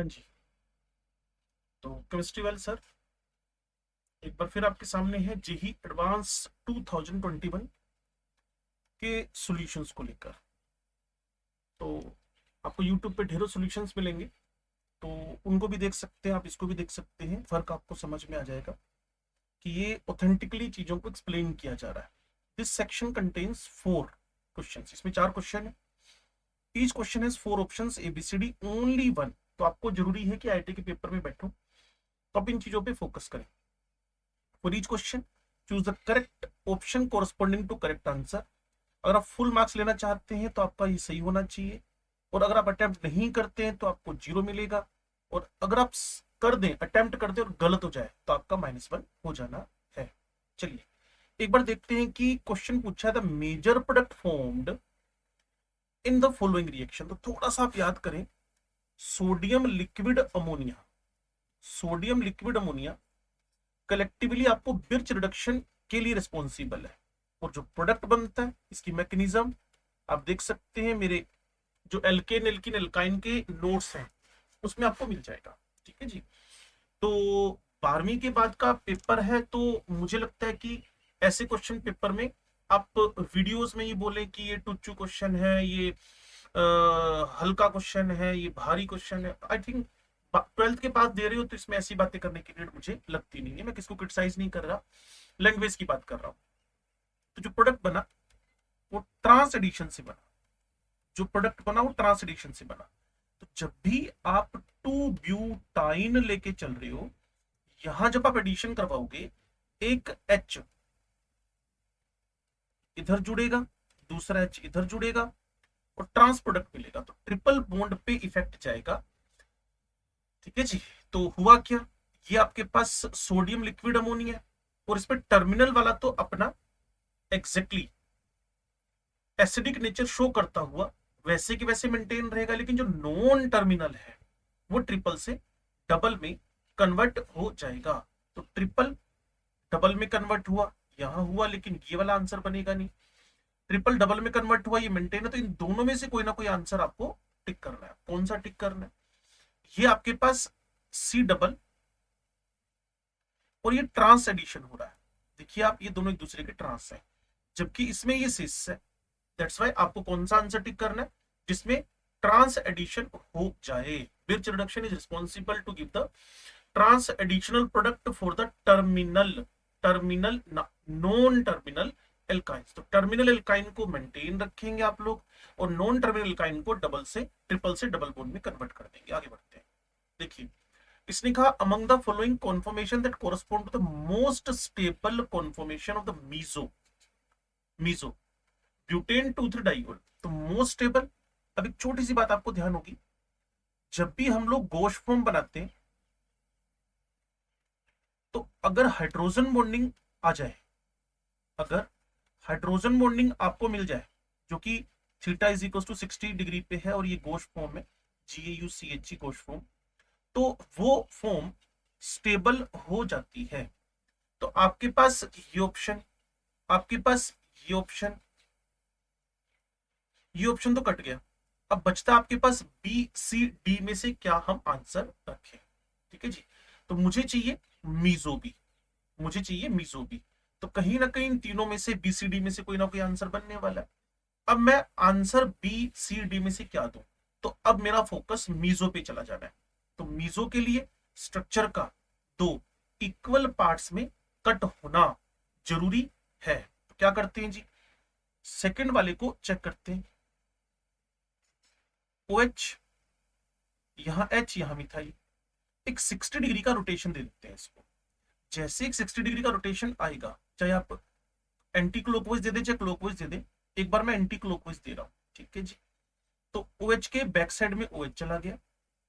हाँ जी। तो केमिस्ट्री वाले सर एक बार फिर आपके सामने है जेई एडवांस 2021 के सॉल्यूशंस को लेकर। तो आपको यूट्यूब पे ढेरों सॉल्यूशंस मिलेंगे, तो उनको भी देख सकते हैं, आप इसको भी देख सकते हैं। फर्क आपको समझ में आ जाएगा कि ये ऑथेंटिकली चीजों को एक्सप्लेन किया जा रहा है। दिस सेक्शन कंटेन्स 4 क्वेश्चन, इसमें 4 क्वेश्चन है। Each question has 4 options ABCD only one. तो आपको जरूरी है कि आईआईटी के पेपर में बैठो तो आप इन चीजों पे फोकस करें। For each question choose the correct option corresponding to correct answer. अगर आप फुल मार्क्स लेना चाहते हैं तो आपका ये सही होना चाहिए, और अगर आप अटेम्प्ट नहीं करते हैं तो आपको 0 मिलेगा। और अगर आप कर दें, अटेम्प्ट कर दें और गलत हो जाए तो आपका -1 हो जाना है। चलिए एक बार देखते हैं कि क्वेश्चन पूछा है the major product formed in the following reaction. तो थोड़ा सा आप याद करें, sodium liquid ammonia, sodium liquid ammonia collectively आपको बिर्च रिडक्शन के लिए रिस्पॉन्सिबल है। और जो प्रोडक्ट बनता है इसकी मैकेनिज्म आप देख सकते हैं, मेरे जो एल्केन एल्किन एल्काइन के नोट्स हैं उसमें आपको मिल जाएगा। ठीक है जी। तो 12वीं के बाद का पेपर है, तो मुझे लगता है कि ऐसे क्वेश्चन पेपर में आप वीडियोस में ये बोले कि ये टुच्चू क्वेश्चन है, ये हल्का क्वेश्चन है, ये भारी क्वेश्चन है। आई थिंक 12th के बाद दे रहे हो तो इसमें ऐसी बातें करने की नीड मुझे लगती नहीं है। मैं किसको क्रिटिसाइज नहीं कर रहा, लैंग्वेज की बात कर रहा हूँ। तो जो प्रोडक्ट बना वो ट्रांस एडिशन से बना, जो प्रोडक्ट बना वो ट्रांस एडिशन से बना। तो जब भी आप 2 ब्यूटाइन लेके चल रहे हो, यहां जब आप एडिशन करवाओगे, एक H इधर जुड़ेगा, दूसरा H इधर जुड़ेगा और ट्रांस प्रोडक्ट मिलेगा, तो ट्रिपल बॉन्ड पे इफेक्ट जाएगा। ठीक है जी। तो हुआ क्या, ये आपके पास सोडियम लिक्विड अमोनिया है और इसमें टर्मिनल वाला तो अपना एग्जैक्टली एसिडिक नेचर शो करता हुआ वैसे कि वैसे मेंटेन रहेगा, लेकिन जो नॉन टर्मिनल है वो ट्रिपल से डबल में कन्वर्ट हो जाएगा। तो ट्रिपल डबल में कन्वर्ट हुआ, यहां हुआ, लेकिन ये वाला आंसर बनेगा नहीं। ट्रिपल डबल में कन्वर्ट हुआ, ये मेंटेन है, तो इन दोनों में से कोई ना कोई आंसर आपको टिक करना है। कौन सा टिक करना है, ये आपके पास C डबल और ये ट्रांस एडिशन हो रहा है। देखिए आप, ये दोनों एक दूसरे के ट्रांस है, जबकि इसमें ये सिस है। दैट्स वाई आपको कौन सा आंसर टिक करना है, जिसमें ट्रांस एडिशन हो जाए। Birch reduction is responsible to give the trans additional product for the terminal terminal non terminal alkynes. तो टर्मिनल एल्काइन को मेंटेन रखेंगे आप लोग, और नॉन टर्मिनल एल्काइन को डबल से ट्रिपल से डबल बॉन्ड में कन्वर्ट कर देंगे। आगे बढ़ते हैं। देखिए इसने कहा among the following conformation that correspond to the most stable conformation of the meso meso butane 2,3 diol. तो मोस्ट स्टेबल। अब एक छोटी सी बात आपको ध्यान होगी, जब भी हम लोग गोश फॉर्म बनाते हैं तो अगर हाइड्रोजन बॉन्डिंग आ जाए, अगर हाइड्रोजन बॉन्डिंग आपको मिल जाए जो कि theta is equal to 60 degree पे है और ये गोश फॉर्म है, GAUCHE गोश फॉर्म, तो वो फॉर्म स्टेबल हो जाती है। तो आपके पास ये ऑप्शन, आपके पास ये ऑप्शन, ये ऑप्शन तो कट गया। अब बचता आपके पास BCD में से क्या हम आंसर रखें। ठीक है जी। तो मुझे चाहिए मीजो बी, मुझे चाहिए मीजो बी। तो कहीं ना कहीं इन तीनों में से BCD में से कोई ना कोई आंसर बनने वाला है। अब मैं आंसर BCD में से क्या दूं, तो अब मेरा फोकस मीजो पे चला जाना है। तो मीजो के लिए स्ट्रक्चर का 2 इक्वल पार्ट्स में कट होना जरूरी है। तो क्या करते हैं जी, सेकंड वाले को चेक करते हैं। OH, यहां H, यहां मिथाइल। एक 60 डिग्री का रोटेशन दे देते हैं इसको। जैसे एक 60 डिग्री का रोटेशन आएगा, चाहे आप एंटी क्लॉकवाइज दे दे चाहे क्लॉकवाइज दे दे, एक बार मैं एंटी क्लॉकवाइज दे रहा हूं। ठीक है जी। तो OH के बैक साइड में OH चला गया।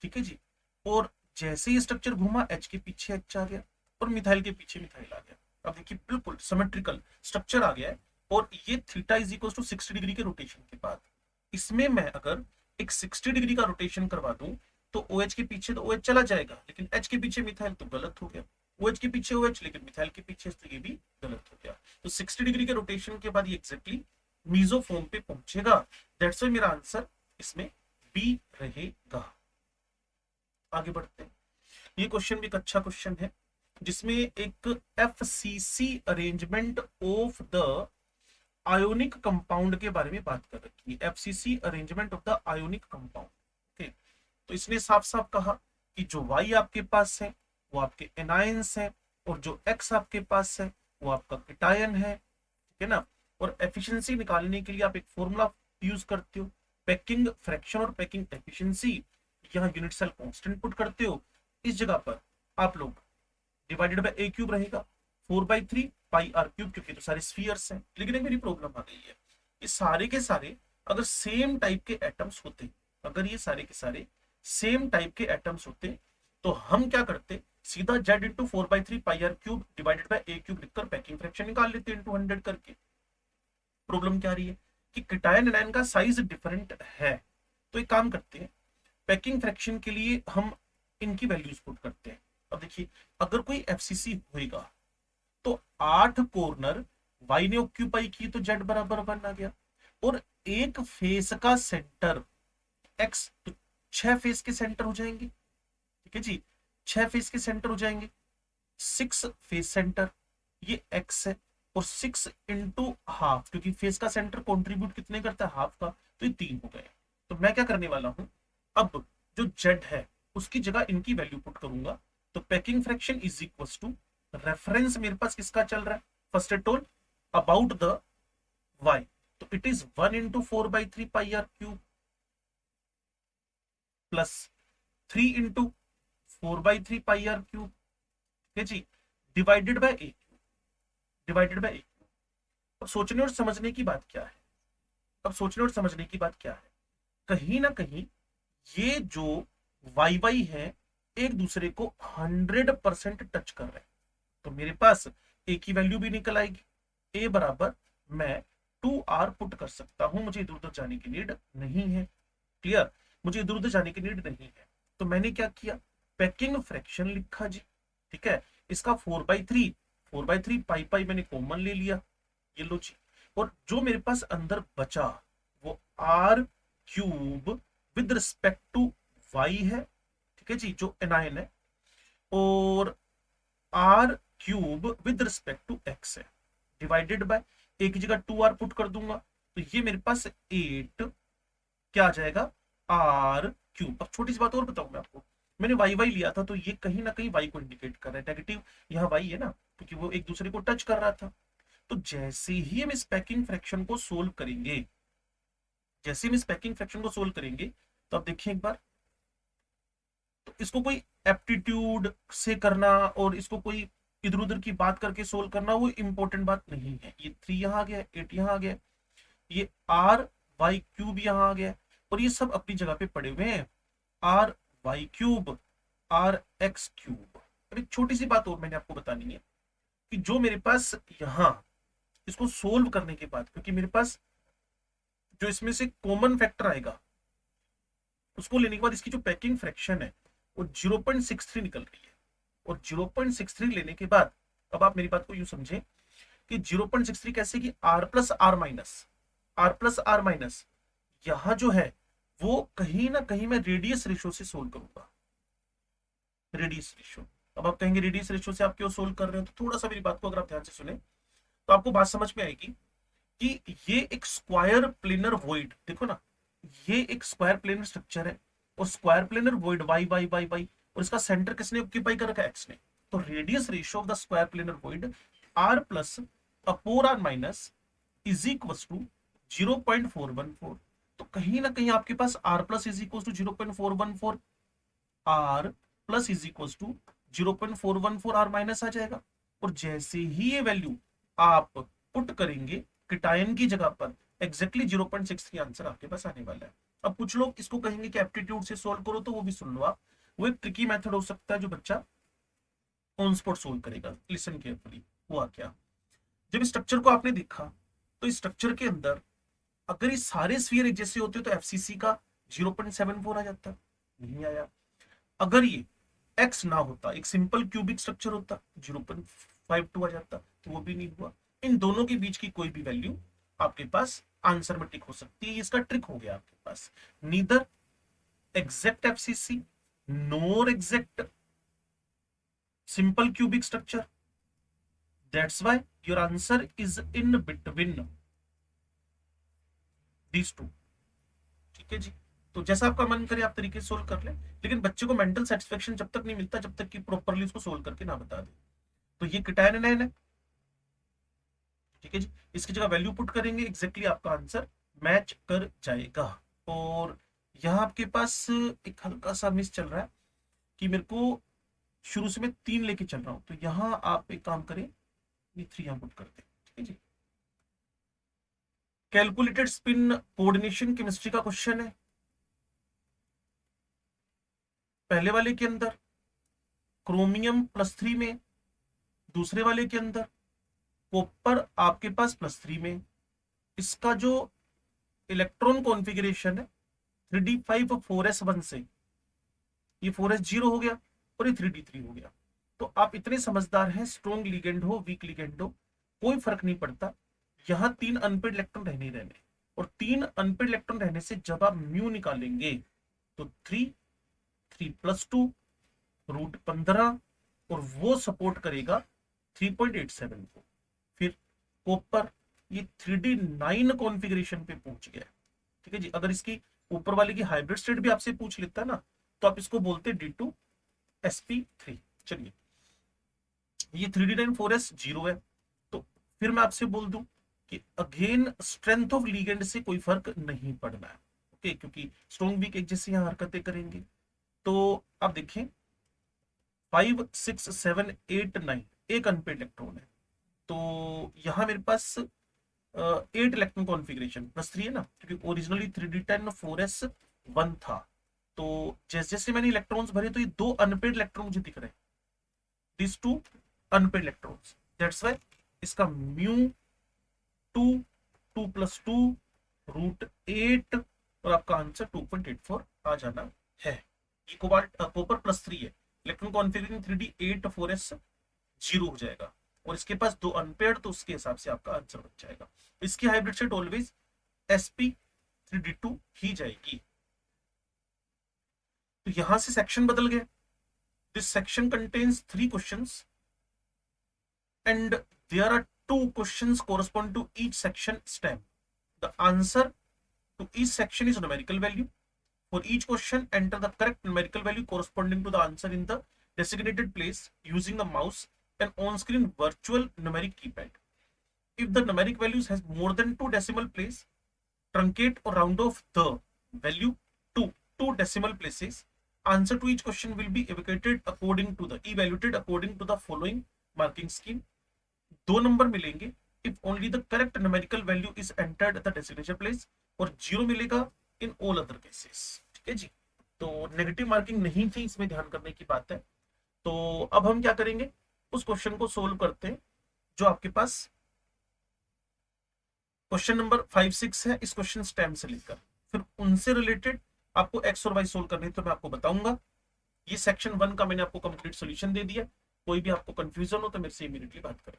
ठीक है जी। और जैसे ही स्ट्रक्चर घूमा, H के पीछे H आ गया और मिथाइल के पीछे मिथाइल आ गया। अब देखिए बिल्कुल सिमेट्रिकल स्ट्रक्चर आ गया है। और ये theta is equal to 60 degree के रोटेशन के बाद इसमें मैं अगर एक 60 डिग्री का रोटेशन करवा दूं तो OH के पीछे तो OH चला जाएगा, लेकिन H के पीछे मिथाइल, तो गलत हो गया। OH के पीछे OH लेकिन मिथाइल के पीछे, तो ये भी गलत हो गया। तो 60 डिग्री के रोटेशन के बाद ये एग्जैक्टली मीजो फॉर्म पे पहुंचेगा। दैट्स व्हाई मेरा आंसर इसमें बी रहेगा। आगे बढ़ते हैं। ये क्वेश्चन भी एक अच्छा क्वेश्चन है जिसमें एक FCC arrangement of the ionic compound के बारे में बात कर रखी है। FCC arrangement of the ionic compound. Okay, तो इसने साफ साफ कहा कि जो Y आपके पास है वो आपके एनायंस है, और जो X आपके पास है वो आपका केटायन है, ठीक है ना। और एफिशिएंसी निकालने के लिए आप एक फॉर्मूला यूज करते हो, पैकिंग फ्रैक्शन और पैकिंग एफिशिएंसी। यहाँ यूनिट सेल कांस्टेंट पुट करते हो, इस जगह पर आप लोग डिवाइडेड बाय ए क्यूब रहेगा, 4/3 पाई आर क्यूब, क्योंकि तो सारे स्फीयर्स हैं। लेकिन एक मेरी प्रॉब्लम आ गई है, ये सारे के सारे अगर सेम टाइप के एटम्स होते, अगर ये सारे के सारे सेम टाइप के एटम्स होते, तो हम क्या करते, सीधा Z into 4/3 pi r cube divided by a cube लिखकर पैकिंग फ्रैक्शन निकाल लेते इंटू 100 करके। प्रॉब्लम क्या आ रही है कि केटायन एनायन का साइज डिफरेंट है। तो एक काम करते हैं, पैकिंग फ्रैक्शन के लिए हम इनकी वैल्यूज पुट करते हैं। अब देखिए, अगर कोई एफसीसी होएगा तो 8 कॉर्नर वाई ने ऑक्यूपाई की तो जेड बराबर 1 आ गया, और एक फेस का सेंटर एक्स, तो 6 फेस के सेंटर हो जाएंगे, ठीक है जी, 6 फेस के सेंटर हो जाएंगे। 6 फेस सेंटर ये एक्स है, और 6 इंटू हाफ, क्योंकि फेस का सेंटर कॉन्ट्रीब्यूट कितने करता है, हाफ का, तो ये 3 हो गए। तो मैं क्या करने वाला हूं, अब जो जेड है उसकी जगह इनकी वैल्यू पुट करूंगा। तो packing fraction is equal to, reference मेरे पास किसका चल रहा है, first at all about the Y, तो it is 1 into 4/3 pi r cube plus 3 into 4/3 pi r cube, ठीक है जी, divided by a, divided by a. अब सोचने और समझने की बात क्या है, अब सोचने और समझने की बात क्या है, कहीं ना कहीं ये जो वाई वाई है एक दूसरे को 100% टच कर रहे हैं। तो मेरे पास ए की वैल्यू भी निकल आएगी, ए बराबर मैं 2r पुट कर सकता हूं, मुझे इधर उधर जाने की नीड नहीं है। क्लियर, मुझे इधर उधर जाने की नीड नहीं है। तो मैंने क्या किया, पैकिंग फ्रैक्शन लिखा जी, ठीक है, इसका 4/3 पाई पाई मैंने कॉमन ले लिया, ये लो जी। और जो मेरे पास अंदर बचा वो r cube with respect to y है, ठीक है जी, जो एनायन है, और r cube with respect to x है, डिवाइडेड बाय, एक जगह 2r पुट कर दूंगा, तो ये मेरे पास 8 क्या आ जाएगा, आर क्यूब। अब छोटी सी बात और बताऊं मैं आपको, मैंने वाई वाई लिया था तो ये कहीं ना कहीं वाई को इंडिकेट कर रहा है, नेगेटिव यहाँ वाई है ना, क्योंकि वो एक दूसरे को टच कर रहा था। तो जैसे ही हम इस पैकिंग फ्रैक्शन को सोल्व करेंगे, जैसे हम इस पैकिंग फ्रैक्शन को सोल्व करेंगे, तो आप देखिए एक बार, तो इसको कोई एप्टीट्यूड से करना और इसको कोई इधर उधर की बात करके सोल्व करना वो इंपॉर्टेंट बात नहीं है। ये 3 यहाँ आ गया, 8 यहाँ आ गया, ये आर वाई क्यूब यहाँ आ गया, और ये सब अपनी जगह पे पड़े हुए हैं, r y cube r x cube. अब एक छोटी सी बात और मैंने आपको बतानी है कि जो मेरे पास यहाँ इसको सोल्व करने के बाद, क्योंकि मेरे पास जो इसमें से कॉमन फैक्टर आएगा उसको लेने के बाद इसकी जो पैकिंग फ्रैक्शन है वो 0.63 निकल रही है, और 0.63 लेने के बाद अब आप मेरी बात को यूं समझें कि 0.63 कैसे, कि r plus r minus, r plus r minus, यहां जो है वो कहीं ना कहीं मैं रेडियस रेशियो से सोल्व करूंगा, रेडियस रेशियो। अब आप कहेंगे रेडियस रेशियो से आप क्यों सोल्व कर रहे हो, तो थोड़ा सा मेरी बात को अगर आप ध्यान से सुने तो आपको बात समझ में आएगी कि ये एक स्क्वायर प्लेनर वॉइड, देखो ना, ये एक स्क्वायर प्लेनर स्ट्रक्चर है, और square planar void y y y y, और इसका सेंटर किसने ऑक्यूपाई कर रखा है, एक्स ने। तो radius ratio of the square planar void r plus upon r minus is equal to 0.414। तो कहीं ना कहीं आपके पास r plus is equal to 0.414, r plus is equal to 0.414 r minus आ जाएगा। और जैसे ही ये वैल्यू आप पुट करेंगे किटायन की जगह पर, एग्जैक्टली 0.63 आंसर आपके पास आने वाला है। अब कुछ लोग इसको कहेंगे कि एप्टीट्यूड से सोल्व करो, तो वो भी सुन लो आप, वो एक ट्रिकी मेथड हो सकता है जो बच्चा ऑन स्पॉट सोल्व करेगा। लिसन केयरफुली, हुआ क्या, जब स्ट्रक्चर को आपने देखा तो इस स्ट्रक्चर के अंदर अगर ये सारे स्फीयर एक जैसे होते तो एफसीसी का 0.74 आ जाता, नहीं आया। अगर ये एक्स ना होता, एक सिंपल क्यूबिक स्ट्रक्चर होता, 0.52 आ जाता, तो वो भी नहीं हुआ। इन दोनों के बीच की कोई भी वैल्यू आपके पास आंसर में टिक हो सकती है, इसका ट्रिक हो गया आपके पास, neither exact FCC nor exact simple cubic structure. That's why your answer is in between these two. ठीक है जी। तो जैसा आपका मन करे आप तरीके से सोल्व कर ले, लेकिन बच्चे को मेंटल सेटिस्फेक्शन जब तक नहीं मिलता जब तक कि प्रॉपरली उसको सोल्व करके ना बता दे। तो ये कीटायन है, ठीक है जी। इसकी जगह वैल्यू पुट करेंगे, एग्जैक्टली आपका आंसर मैच कर जाएगा। और यहाँ आपके पास एक हल्का सा मिस चल रहा है कि मेरे को शुरू से मैं 3 लेके चल रहा हूं, तो यहाँ आप एक काम करें, ये 3 यहाँ पुट करते हैं, ठीक है जी। कैलकुलेटेड स्पिन कोऑर्डिनेशन केमिस्ट्री का क्वेश्चन है। पहले वाले के अंदर क्रोमियम +3 में, दूसरे वाले के अंदर कॉपर आपके पास +3 में। इसका जो इलेक्ट्रॉन कॉन्फ़िगरेशन है 3d5 4s1 से ये 4s0 हो गया और ये 3d3 हो गया। तो आप इतने समझदार हैं, स्ट्रॉन्ग लिगेंड हो वीक लिगेंड हो कोई फर्क नहीं पड़ता, यहाँ 3 अनपेड इलेक्ट्रॉन रहने ही रहने। और 3 अनपेड इलेक्ट्रॉन रहने से जब आप म्यू निकालेंगे तो 3 + 2 √15 और वो सपोर्ट करेगा 3.87 को। फिर कॉपर ये 3d9 कॉन्फ़िगरेशन पे पहुंच गया, ठीक है जी। अगर इसकी ऊपर वाले की हाइब्रिड स्टेट भी आपसे पूछ लेता है ना, तो आप इसको बोलते D2sp3। चलिए, ये 3d9 4s0 है, तो फिर मैं आपसे बोल दूं कि अगेन स्ट्रेंथ ऑफ लीगेंड से कोई फर्क नहीं पड़ना है, ओके, क्योंकि स्ट्रॉन्ग वीक एक जैसी यहाँ हरकतें करेंगे। तो आप देखें 5 6 7 8 9 एक अनपेड इलेक्ट्रॉन है, तो यहां मेरे पास 8 इलेक्ट्रॉन कॉन्फ़िगरेशन +3 है ना, क्योंकि ओरिजिनली 3d10 4s1 था। तो जैसे जैसे मैंने इलेक्ट्रॉन्स भरे तो ये 2 अनपेड इलेक्ट्रॉन मुझे दिख रहे हैं, this 2 unpaired electrons. That's why इसका म्यू 2 2 + 2 √8 और आपका आंसर 2.84 आ जाना है। ये कोबाल्ट कॉपर +3 है, इलेक्ट्रॉन कॉन्फ़िगरेशन 3d8 4s0 हो जाएगा, और इसके पास 2 अनपेड, तो उसके हिसाब से आपका आंसर बन जाएगा। इसकी हाइब्रिड सेट ऑलवेज sp3d2 ही जाएगी। तो यहां से सेक्शन बदल गया। This section contains 3 questions and there are 2 questions correspond to each section stem. The answer to each section is numerical value. For each question, enter the correct numerical value corresponding to the answer in the designated place using the mouse and on-screen virtual numeric keypad. If the numeric values has more than 2 decimal place, truncate or round off the value to 2 decimal places. Answer to each question will be evaluated according to the following marking scheme. 2 number मिलेंगे if only the correct numerical value is entered at the designated place, और 0 मिलेगा in all other cases, ठीक है जी। तो negative marking नहीं थी, इसमें ध्यान करने की बात है। तो अब हम क्या करेंगे, उस क्वेश्चन को सोल्व करते हैं जो आपके पास क्वेश्चन नंबर 5 6 है, इस क्वेश्चन स्टेम से लेकर फिर उनसे रिलेटेड आपको एक्स और वाई सोल्व करनी है, तो मैं आपको बताऊंगा। ये सेक्शन 1 का मैंने आपको कंप्लीट सॉल्यूशन दे दिया। कोई भी आपको कंफ्यूजन हो तो मेरे से इमीडिएटली बात करें।